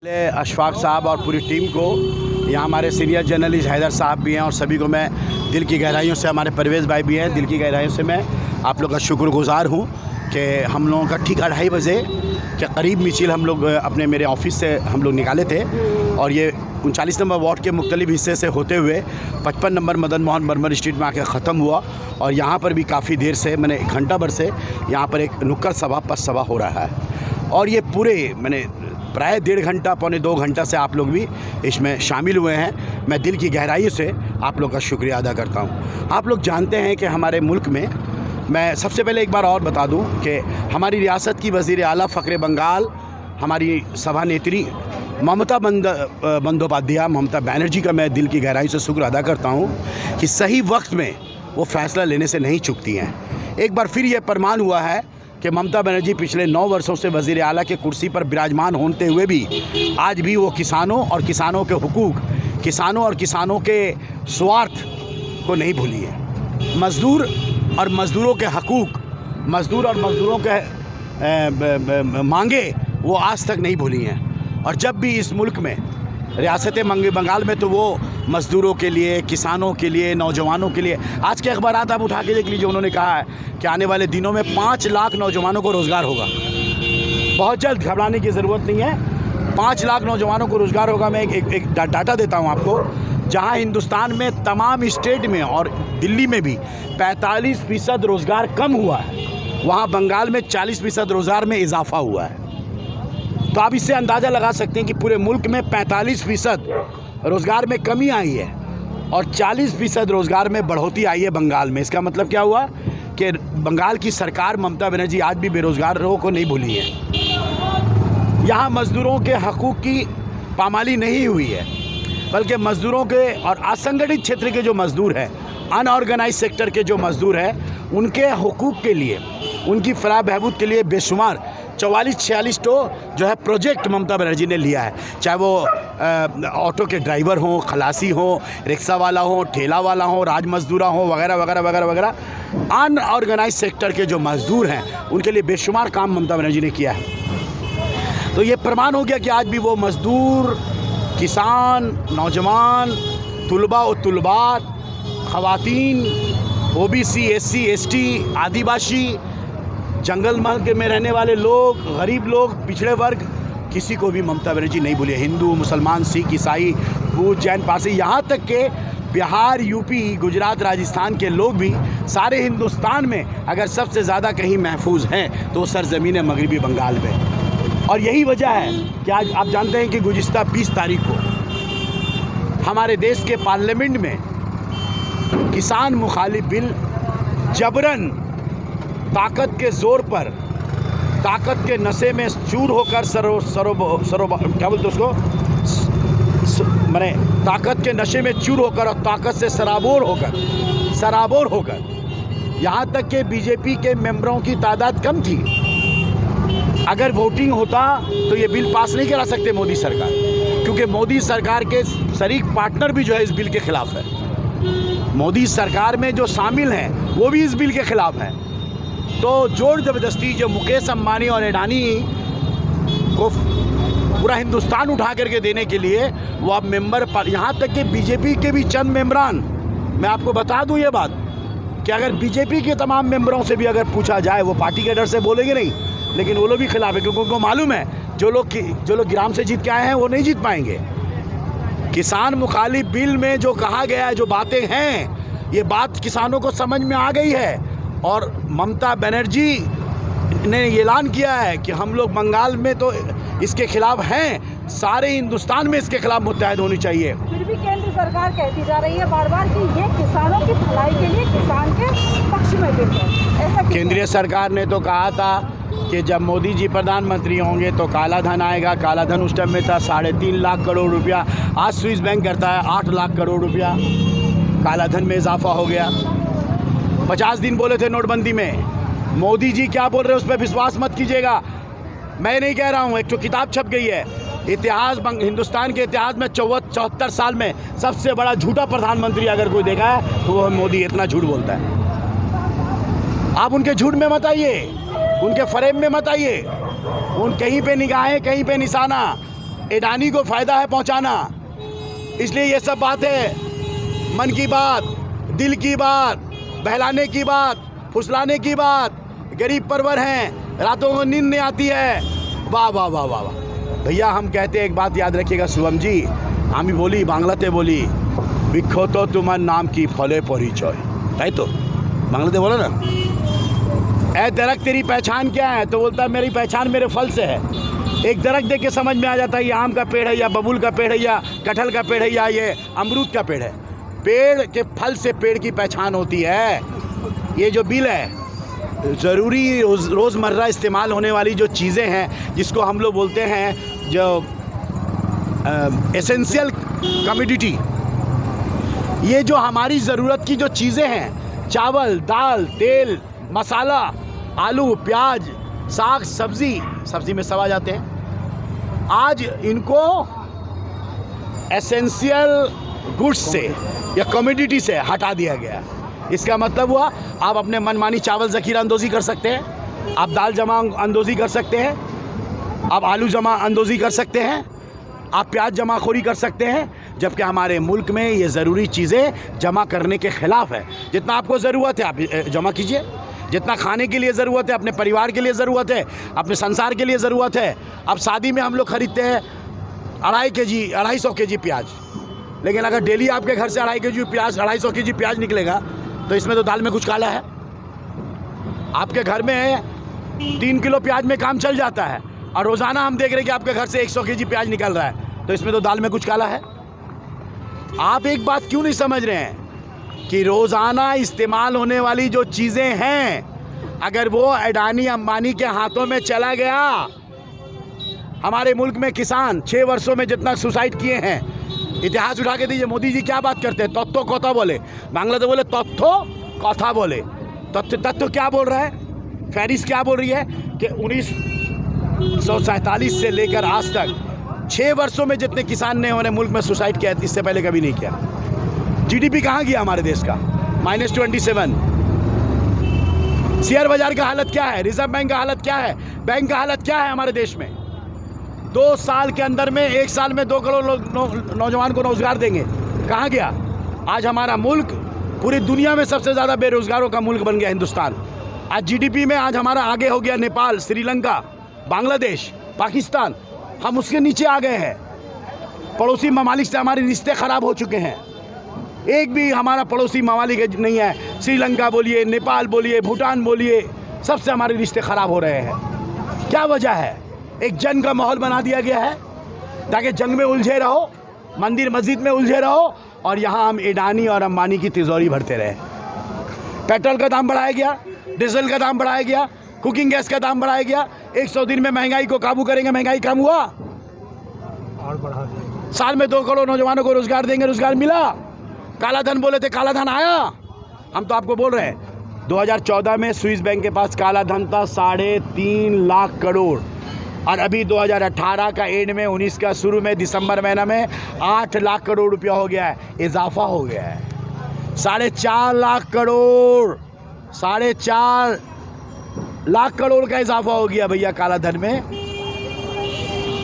अशफाक साहब और पूरी टीम को, यहाँ हमारे सीनियर जर्नलिस्ट हैदर साहब भी हैं और सभी को मैं दिल की गहराइयों से, हमारे परवेज़ भाई भी हैं, दिल की गहराइयों से मैं आप लोग का शुक्रगुज़ार हूँ कि हम लोगों का ठीक 2:30 बजे के करीब मिছিল हम लोग अपने मेरे ऑफिस से हम लोग निकाले थे और ये 39 नंबर वार्ड के मुख्तलिफ हिस्से से होते हुए 55 नंबर मदन मोहन बर्मर स्ट्रीट में आके ख़त्म हुआ। और यहाँ पर भी काफ़ी देर से, मैंने 1 घंटा भर से यहाँ पर एक नुक्कड़ सभा पथ सभा हो रहा है और ये पूरे मैंने प्राय 1.5 घंटा पौने 2 घंटा से आप लोग भी इसमें शामिल हुए हैं। मैं दिल की गहराई से आप लोग का शुक्रिया अदा करता हूँ। आप लोग जानते हैं कि हमारे मुल्क में, मैं सबसे पहले एक बार और बता दूं कि हमारी रियासत की वज़ीर आला फ़ख्र बंगाल, हमारी सभा नेत्री ममता बंदोपाध्याय, ममता बनर्जी का मैं दिल की गहराई से शुक्र अदा करता हूं कि सही वक्त में वो फ़ैसला लेने से नहीं चूकती हैं। एक बार फिर ये प्रमाण हुआ है कि ममता बनर्जी पिछले 9 वर्षों से वज़ीर आला के कुर्सी पर विराजमान होते हुए भी आज भी वो किसानों और किसानों के हुकूक़, किसानों और किसानों के स्वार्थ को नहीं भूली है। मज़दूर और मज़दूरों के हकूक़, मज़दूर और मज़दूरों के मांगे वो आज तक नहीं भूली हैं। और जब भी इस मुल्क में, रियासत बंगाल में, तो वो मज़दूरों के लिए, किसानों के लिए, नौजवानों के लिए, आज के अखबारात आप उठा के देख लीजिए, उन्होंने कहा है कि आने वाले दिनों में 5 लाख नौजवानों को रोज़गार होगा। बहुत जल्द, घबराने की ज़रूरत नहीं है, 5 लाख नौजवानों को रोज़गार होगा। मैं एक डाटा देता हूँ आपको। जहाँ हिंदुस्तान में तमाम स्टेट में और दिल्ली में भी 45% रोज़गार कम हुआ है, वहाँ बंगाल में 40% रोज़गार में इजाफ़ा हुआ है। तो आप इससे अंदाज़ा लगा सकते हैं कि पूरे मुल्क में 45% रोज़गार में कमी आई है और 40% रोज़गार में बढ़ोतरी आई है बंगाल में। इसका मतलब क्या हुआ कि बंगाल की सरकार ममता बनर्जी आज भी बेरोज़गारों को नहीं भूली है। यहाँ मज़दूरों के हकूक़ की पामाली नहीं हुई है, बल्कि मज़दूरों के और असंगठित क्षेत्र के जो मज़दूर हैं, अनऑर्गेनाइज सेक्टर के जो मज़दूर हैं, उनके हुकूक़ के लिए, उनकी फलाह बहबूद के लिए बेशुमार 44-46 तो जो है प्रोजेक्ट ममता बनर्जी ने लिया है। चाहे वो ऑटो के ड्राइवर हों, खलासी हों, रिक्शा वाला हो, ठेला वाला हो, राज मजदूरा हो, वगैरह वगैरह वगैरह वगैरह। अनऑर्गेनाइज सेक्टर के जो मज़दूर हैं, उनके लिए बेशुमार काम ममता बनर्जी ने किया है। तो ये प्रमाण हो गया कि आज भी वो मज़दूर, किसान, नौजवान, तुलबा व तुलबात, ख़वातीन, OBC, SC, ST, आदिवासी, जंगल महल में रहने वाले लोग, गरीब लोग, पिछड़े वर्ग, किसी को भी ममता बनर्जी नहीं भूली। हिंदू, मुसलमान, सिख, ईसाई, बौद्ध, जैन, पारसी, यहाँ तक के बिहार, यूपी, गुजरात, राजस्थान के लोग भी सारे हिंदुस्तान में अगर सबसे ज़्यादा कहीं महफूज हैं तो सरज़मीन मगरबी बंगाल में। और यही वजह है कि आज आप जानते हैं कि गुज़िश्ता 20 तारीख को हमारे देश के पार्लियामेंट में किसान मुखालिफ बिल जबरन, ताकत के ज़ोर पर, ताकत के नशे में चूर होकर क्या बोलते उसको, मैंने ताकत के नशे में चूर होकर और ताकत से सराबोर होकर यहाँ तक कि बीजेपी के मेंबरों की तादाद कम थी। अगर वोटिंग होता तो ये बिल पास नहीं करा सकते मोदी सरकार, क्योंकि मोदी सरकार के शरीक पार्टनर भी जो है इस बिल के ख़िलाफ़ है। मोदी सरकार में जो शामिल हैं वो भी इस बिल के ख़िलाफ़ हैं। तो जोर ज़बरदस्ती जो मुकेश अंबानी और अडानी को पूरा हिंदुस्तान उठा करके देने के लिए वो अब मेंबर, यहाँ तक कि बीजेपी के भी चंद मेंबरान, मैं आपको बता दूं ये बात कि अगर बीजेपी के तमाम मेंबरों से भी अगर पूछा जाए, वो पार्टी के डर से बोलेंगे नहीं, लेकिन वो लोग भी खिलाफ है, क्योंकि उनको मालूम है जो लोग ग्राम से जीत के आए हैं वो नहीं जीत पाएंगे। किसान मुखालिफ बिल में जो कहा गया है, जो बातें हैं, ये बात किसानों को समझ में आ गई है और ममता बनर्जी ने ऐलान किया है कि हम लोग बंगाल में तो इसके खिलाफ हैं, सारे हिंदुस्तान में इसके खिलाफ मुत्तहद होनी चाहिए। फिर भी केंद्र सरकार कहती जा रही है बार-बार कि ये किसानों की भलाई के लिए, किसान के पक्ष में बिल है। ऐसा केंद्रीय सरकार ने तो कहा था कि जब मोदी जी प्रधानमंत्री होंगे तो काला धन आएगा। काला धन उस टाइम में था 3.5 लाख करोड़ रुपया, आज स्विस बैंक करता है 8 लाख करोड़ रुपया। काला धन में इजाफा हो गया। 50 दिन बोले थे नोटबंदी में, मोदी जी क्या बोल रहे हैं उस पर विश्वास मत कीजिएगा। मैं नहीं कह रहा हूँ, एक तो किताब छप गई है, इतिहास, हिंदुस्तान के इतिहास में 74 साल में सबसे बड़ा झूठा प्रधानमंत्री अगर कोई देखा है तो वो मोदी। इतना झूठ बोलता है। आप उनके झूठ में मत आइए, उनके फरेब में मत आइए। उन कहीं पे निगाहें, कहीं पे निशाना। अडानी को फ़ायदा है पहुंचाना। इसलिए ये सब बात है, मन की बात, दिल की बात, बहलाने की बात, फुसलाने की बात। गरीब परवर हैं, रातों को नींद नहीं आती है। वाह वाह वाह वाह वाह। भैया हम कहते हैं, एक बात याद रखिएगा शुभम जी, आमी बोली बांग्लाते बोली विख्यात तुम्हार नाम की फले परिचय, ताई तो बांग्लाते बोलो ना, ऐ दरख्त तेरी पहचान क्या है? तो बोलता है मेरी पहचान मेरे फल से है। एक दरख्त देख के समझ में आ जाता है ये आम का पेड़ है या बबूल का पेड़ है या कटहल का पेड़ है या ये अमरूद का पेड़ है। पेड़ के फल से पेड़ की पहचान होती है। ये जो बिल है, ज़रूरी रोज़मर्रा इस्तेमाल होने वाली जो चीज़ें हैं, जिसको हम लोग बोलते हैं जो एसेंशियल कमोडिटी, ये जो हमारी ज़रूरत की जो चीज़ें हैं, चावल, दाल, तेल, मसाला, आलू, प्याज, साग, सब्ज़ी में सब आ जाते हैं। आज इनको एसेंशियल गुड्स से या कमोडिटी से हटा दिया गया। इसका मतलब हुआ आप अपने मनमानी चावल ज़ख़ीरा अंदोज़ी कर सकते हैं, आप दाल जमा अंदोज़ी कर सकते हैं, आप आलू जमा अंदोज़ी कर सकते हैं, आप प्याज जमाखोरी कर सकते हैं। जबकि हमारे मुल्क में ये ज़रूरी चीज़ें जमा करने के ख़िलाफ़ है। जितना आपको ज़रूरत है आप जमा कीजिए, जितना खाने के लिए ज़रूरत है, अपने परिवार के लिए ज़रूरत है, अपने संसार के लिए ज़रूरत है। अब शादी में हम लोग ख़रीदते हैं 250 kg प्याज, लेकिन अगर डेली आपके घर से 250 kg प्याज निकलेगा तो इसमें तो दाल में कुछ काला है। आपके घर में 3 किलो प्याज में काम चल जाता है और रोज़ाना हम देख रहे हैं कि आपके घर से 100 kg प्याज निकल रहा है, तो इसमें तो दाल में कुछ काला है। आप एक बात क्यों नहीं समझ रहे हैं कि रोज़ाना इस्तेमाल होने वाली जो चीज़ें हैं, अगर वो अडानी अंबानी के हाथों में चला गया, हमारे मुल्क में किसान 6 वर्षों में जितना सुसाइड किए हैं, इतिहास उठा के दीजिए। मोदी जी क्या बात करते हैं? तत्व कथा बोले, बांग्ला तो बोले तत्व कथा बोले। तत्व क्या बोल रहा है? फहरिस्त क्या बोल रही है कि 1947 से लेकर आज तक 6 वर्षों में जितने किसान ने हमारे मुल्क में सुसाइड किया, इससे पहले कभी नहीं किया। जीडीपी कहाँ गया हमारे देश का? -27। शेयर बाजार का हालत क्या है? रिजर्व बैंक का हालत क्या है? बैंक का हालत क्या है हमारे देश में? 2 साल के अंदर में, 1 साल में 2 करोड़ नौजवान को रोजगार देंगे, कहाँ गया? आज हमारा मुल्क पूरी दुनिया में सबसे ज़्यादा बेरोजगारों का मुल्क बन गया हिंदुस्तान। आज जीडीपी में आज हमारा आगे हो गया नेपाल, श्रीलंका, बांग्लादेश, पाकिस्तान, हम उसके नीचे आ गए हैं। पड़ोसी ममालिक से हमारे रिश्ते ख़राब हो चुके हैं। एक भी हमारा पड़ोसी ममालिक नहीं है। श्रीलंका बोलिए, नेपाल बोलिए, भूटान बोलिए, सबसे हमारे रिश्ते ख़राब हो रहे हैं। क्या वजह है? एक जंग का माहौल बना दिया गया है ताकि जंग में उलझे रहो, मंदिर मस्जिद में उलझे रहो, और यहाँ हम अडानी और अंबानी की तिजोरी भरते रहे। पेट्रोल का दाम बढ़ाया गया, डीजल का दाम बढ़ाया गया, कुकिंग गैस का दाम बढ़ाया गया। 100 दिन में महंगाई को काबू करेंगे, महंगाई कम हुआ? और बढ़ा देंगे। साल में 2 करोड़ नौजवानों को रोजगार देंगे, रोजगार मिला? काला धन बोले थे, काला धन आया? हम तो आपको बोल रहे हैं 2014 में स्विस बैंक के पास काला धन था 3.5 लाख करोड़, और अभी 2018 का एंड में 19 का शुरू में दिसंबर महीना में 8 लाख करोड़ रुपया हो गया है। इजाफा हो गया है 4.5 लाख करोड़, 4.5 लाख करोड़ का इजाफा हो गया भैया काला धन में।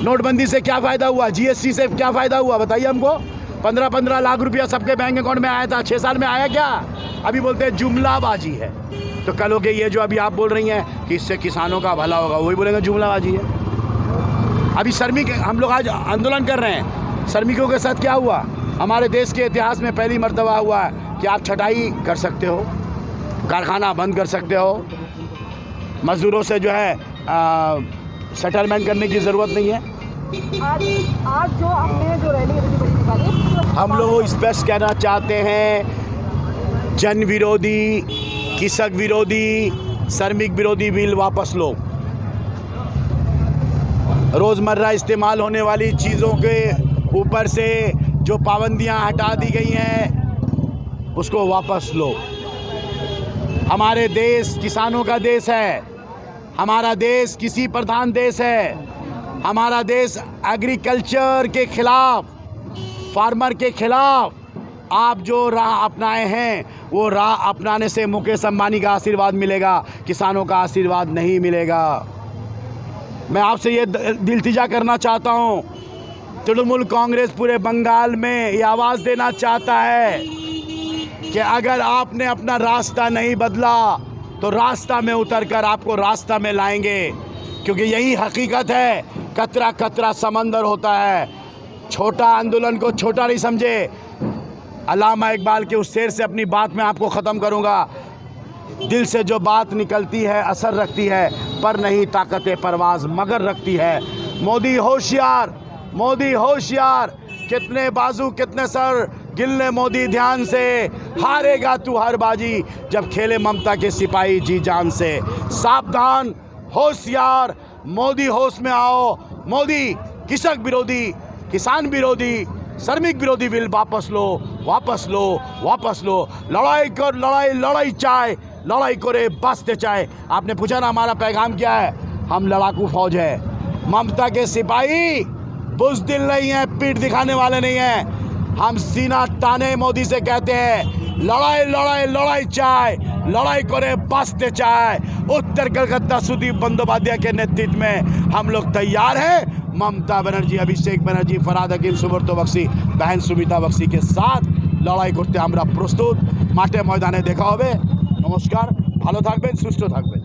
नोटबंदी से क्या फ़ायदा हुआ? जीएसटी से क्या फ़ायदा हुआ? बताइए हमको। 15-15 लाख रुपया सबके बैंक अकाउंट में आया था, 6 साल में आया क्या? अभी बोलते हैं जुमलाबाजी है। तो कल हो गए ये जो अभी आप बोल रही हैं कि इससे किसानों का भला होगा, वही बोलेंगे जुमलाबाजी है। अभी श्रमिक, हम लोग आज आंदोलन कर रहे हैं, श्रमिकों के साथ क्या हुआ? हमारे देश के इतिहास में पहली मर्तबा हुआ है कि आप छटाई कर सकते हो, कारखाना बंद कर सकते हो, मज़दूरों से जो है सेटलमेंट करने की ज़रूरत नहीं है। आज जो हमने जो रैली निकाली, हम लोग स्पष्ट कहना चाहते हैं, जन विरोधी, कृषक विरोधी, श्रमिक विरोधी बिल वापस लो। रोज़मर्रा इस्तेमाल होने वाली चीज़ों के ऊपर से जो पाबंदियां हटा दी गई हैं उसको वापस लो। हमारे देश किसानों का देश है, हमारा देश कृषि प्रधान देश है। हमारा देश एग्रीकल्चर के खिलाफ, फार्मर के खिलाफ आप जो राह अपनाए हैं, वो राह अपनाने से मुकेश अंबानी का आशीर्वाद मिलेगा, किसानों का आशीर्वाद नहीं मिलेगा। मैं आपसे ये दिलतिजा करना चाहता हूँ तृणमूल कांग्रेस पूरे बंगाल में ये आवाज़ देना चाहता है कि अगर आपने अपना रास्ता नहीं बदला तो रास्ता में उतरकर आपको रास्ता में लाएंगे, क्योंकि यही हकीकत है। कतरा कतरा समंदर होता है। छोटा आंदोलन को छोटा नहीं समझे। अल्लामा इकबाल के उस शेर से अपनी बात में आपको ख़त्म करूँगा। दिल से जो बात निकलती है असर रखती है, पर नहीं ताकत परवाज़ मगर रखती है। मोदी होशियार, मोदी होशियार, कितने बाजू कितने सर, गिनले मोदी ध्यान से, हारेगा तू हर बाजी जब खेले ममता के सिपाही जी जान से। सावधान, होशियार, मोदी होश में आओ। मोदी कृषक विरोधी, किसान विरोधी, श्रमिक विरोधी बिल वापस लो, वापस लो, वापस लो। लड़ाई कर, लड़ाई लड़ाई चाहे, लड़ाई करे बसते चाहे। आपने पूछा ना हमारा पैगाम क्या है? हम लड़ाकू फौज है। ममता के सिपाही बुज़दिल नहीं है, पीठ दिखाने वाले नहीं हैं। हम सीना ताने मोदी से कहते हैं लड़ाई लड़ाई लड़ाई चाहे, लड़ाई करे बसते चाहे। उत्तर कलकत्ता सुदीप बंदोपाध्याय के नेतृत्व में हम लोग तैयार हैं। ममता बनर्जी, अभिषेक बनर्जी, फरहाद हकीम, सुब्रतो बक्सी, बहन सुमिता बक्सी के साथ लड़ाई करते আমরা প্রস্তুত। মাঠে ময়দানে দেখা হবে। নমস্কার, ভালো থাকবেন, সুস্থ থাকবেন।